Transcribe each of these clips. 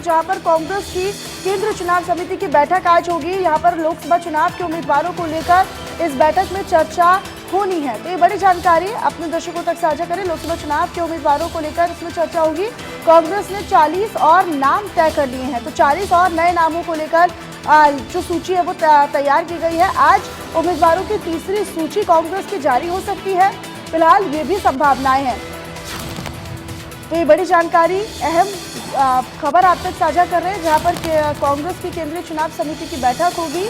जहां पर कांग्रेस की केंद्रीय चुनाव समिति की बैठक आज होगी। यहां पर लोकसभा चुनाव के उम्मीदवारों को लेकर इस बैठक में चर्चा होनी है। तो ये बड़ी जानकारी अपने दर्शकों तक साझा करें। लोकसभा चुनाव के उम्मीदवारों को लेकर इसमें चर्चा होगी। कांग्रेस ने 40 और नाम तय कर लिए हैं, तो 40 और नए नामों को लेकर जो सूची है वो तैयार की गई है। आज उम्मीदवारों की तीसरी सूची कांग्रेस की जारी हो सकती है, फिलहाल ये भी संभावनाएं हैं। तो ये बड़ी जानकारी, अहम खबर आप तक साझा कर रहे हैं, जहां पर कांग्रेस की केंद्रीय चुनाव समिति की बैठक होगी।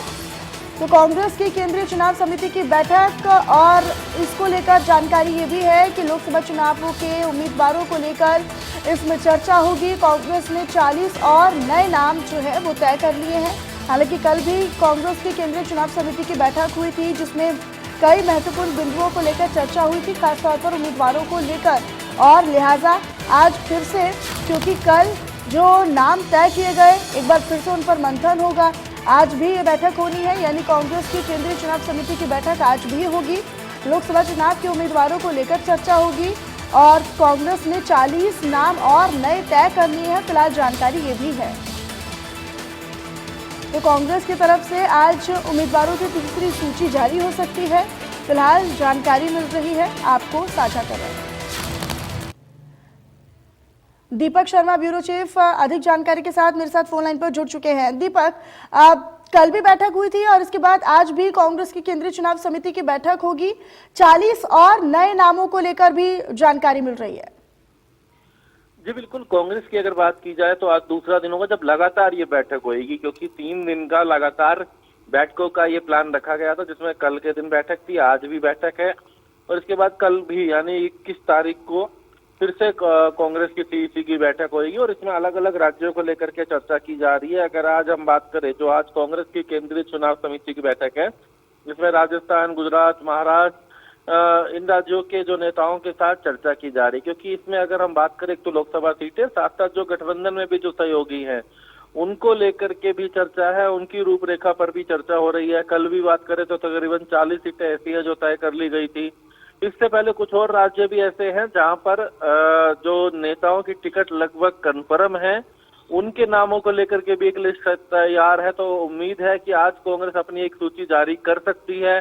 तो कांग्रेस की केंद्रीय चुनाव समिति की बैठक, और इसको लेकर जानकारी ये भी है कि लोकसभा चुनावों के उम्मीदवारों को लेकर इसमें चर्चा होगी। कांग्रेस ने 40 और नए नाम जो है वो तय कर लिए हैं। हालांकि कल भी कांग्रेस की केंद्रीय चुनाव समिति की बैठक हुई थी, जिसमें कई महत्वपूर्ण बिंदुओं को लेकर चर्चा हुई थी, खासतौर पर उम्मीदवारों को लेकर। और लिहाजा आज फिर से, क्योंकि कल जो नाम तय किए गए, एक बार फिर से उन पर मंथन होगा। आज भी ये बैठक होनी है, यानी कांग्रेस की केंद्रीय चुनाव समिति की बैठक आज भी होगी। लोकसभा चुनाव के उम्मीदवारों को लेकर चर्चा होगी और कांग्रेस ने 40 नाम और नए तय कर लिए हैं, फिलहाल जानकारी ये भी है। तो कांग्रेस की तरफ से आज उम्मीदवारों की तीसरी सूची जारी हो सकती है, फिलहाल जानकारी मिल रही है, आपको साझा कर रहे हैं। दीपक शर्मा, ब्यूरो चीफ, अधिक जानकारी के साथ मेरे साथ फोन लाइन पर जुड़ चुके हैं। दीपक, कल भी बैठक हुई थी और इसके बाद आज भी कांग्रेस की केंद्रीय चुनाव समिति की बैठक होगी। 40 और नए नामों को लेकर भी जानकारी मिल रही है। जी बिल्कुल, कांग्रेस की अगर बात की जाए तो आज दूसरा दिन होगा जब लगातार ये बैठक होगी, क्योंकि 3 दिन का लगातार बैठकों का ये प्लान रखा गया था, जिसमें कल के दिन बैठक थी, आज भी बैठक है और इसके बाद कल भी यानी 21 तारीख को फिर से कांग्रेस की सीईसी की बैठक होगी और इसमें अलग अलग राज्यों को लेकर के चर्चा की जा रही है। अगर आज हम बात करें, जो आज कांग्रेस की केंद्रीय चुनाव समिति की बैठक है, जिसमें राजस्थान, गुजरात, महाराष्ट्र, इन राज्यों के जो नेताओं के साथ चर्चा की जा रही, क्योंकि इसमें अगर हम बात करें तो लोकसभा सीटें, साथ साथ जो गठबंधन में भी जो सहयोगी हैं उनको लेकर के भी चर्चा है, उनकी रूपरेखा पर भी चर्चा हो रही है। कल भी बात करें तो तकरीबन 40 सीटें ऐसी है जो तय कर ली गई थी। इससे पहले कुछ और राज्य भी ऐसे हैं जहां पर जो नेताओं की टिकट लगभग कन्फर्म है, उनके नामों को लेकर के भी एक लिस्ट तैयार है। तो उम्मीद है कि आज कांग्रेस अपनी एक सूची जारी कर सकती है,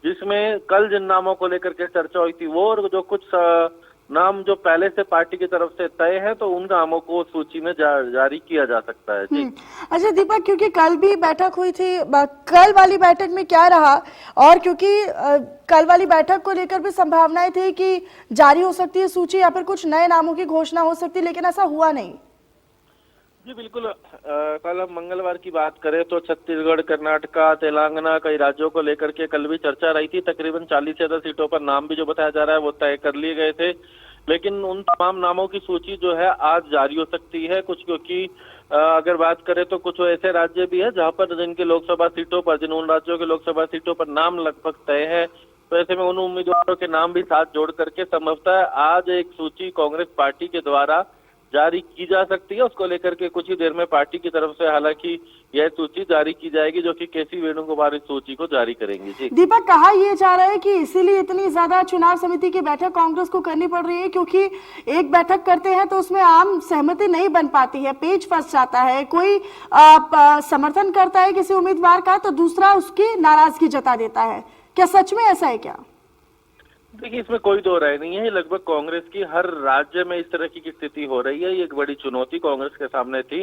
जिसमें कल जिन नामों को लेकर के चर्चा हुई थी वो, और जो कुछ नाम जो पहले से पार्टी की तरफ से तय है, तो उन नामों को सूची में जारी किया जा सकता है। जी अच्छा दीपक, क्योंकि कल भी बैठक हुई थी, कल वाली बैठक में क्या रहा, और क्योंकि कल वाली बैठक को लेकर भी संभावनाएं थी कि जारी हो सकती है सूची या फिर कुछ नए नामों की घोषणा हो सकती है, लेकिन ऐसा हुआ नहीं। जी बिल्कुल, कल हम मंगलवार की बात करें तो छत्तीसगढ़, कर्नाटका, तेलंगाना, कई राज्यों को लेकर के कल भी चर्चा रही थी। तकरीबन 40 से 80 सीटों पर नाम भी जो बताया जा रहा है वो तय कर लिए गए थे, लेकिन उन तमाम नामों की सूची जो है आज जारी हो सकती है कुछ, क्योंकि अगर बात करें तो कुछ ऐसे राज्य भी है जहां पर जिनके लोकसभा सीटों पर, उन राज्यों के लोकसभा सीटों पर नाम लगभग तय है, तो ऐसे में उन उम्मीदवारों के नाम भी साथ जोड़ करके संभवतः आज एक सूची कांग्रेस पार्टी के द्वारा जारी की जा सकती है। उसको लेकर के कुछ ही देर में पार्टी की तरफ से हालांकि यह सूची जारी की जाएगी, जो कि केसी वेणुगोपाल इस सूची को जारी करेंगे। जी दीपक, कहा यह जा रहा है कि इसीलिए इतनी ज्यादा चुनाव समिति की बैठक कांग्रेस को करनी पड़ रही है, क्योंकि एक बैठक करते हैं तो उसमें आम सहमति नहीं बन पाती है, पेच फंस जाता है। कोई समर्थन करता है किसी उम्मीदवार का तो दूसरा उसकी नाराजगी जता देता है। क्या सच में ऐसा है क्या? देखिए, इसमें कोई दो राय नहीं है। लगभग कांग्रेस की हर राज्य में इस तरह की स्थिति हो रही है। ये एक बड़ी चुनौती कांग्रेस के सामने थी।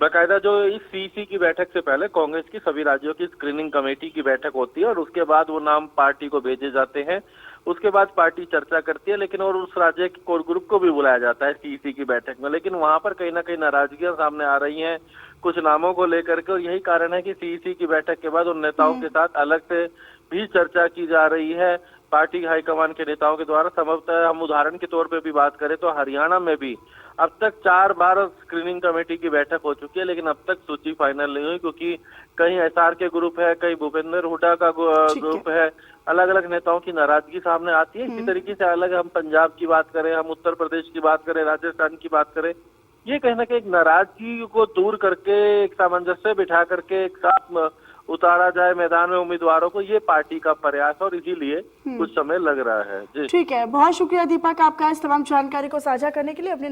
बाकायदा जो इस सीईसी की बैठक से पहले कांग्रेस की सभी राज्यों की स्क्रीनिंग कमेटी की बैठक होती है और उसके बाद वो नाम पार्टी को भेजे जाते हैं। उसके बाद पार्टी चर्चा करती है, लेकिन और उस राज्य के कोर ग्रुप को भी बुलाया जाता है सीईसी की बैठक में, लेकिन वहां पर कहीं ना कहीं नाराजगियां सामने आ रही हैं कुछ नामों को लेकर के, और यही कारण है कि सीईसी की बैठक के बाद उन नेताओं के साथ अलग से भी चर्चा की जा रही है पार्टी हाईकमान के नेताओं के द्वारा। संभवतः हम उदाहरण के तौर पे भी बात करें तो हरियाणा में भी अब तक 4 बार स्क्रीनिंग कमेटी की बैठक हो चुकी है, लेकिन अब तक सूची फाइनल नहीं हुई, क्योंकि कहीं एसआर के ग्रुप है, कहीं भूपेंद्र हुड्डा का ग्रुप है, अलग अलग नेताओं की नाराजगी सामने आती है। इसी तरीके से अलग हम पंजाब की बात करें, हम उत्तर प्रदेश की बात करें, राजस्थान की बात करें, ये कहीं ना कहीं एक नाराजगी को दूर करके एक सामंजस्य बिठा करके एक साथ उतारा जाए मैदान में उम्मीदवारों को, ये पार्टी का प्रयास और इसीलिए कुछ समय लग रहा है। जी ठीक है, बहुत शुक्रिया दीपक आपका इस तमाम जानकारी को साझा करने के लिए। अपने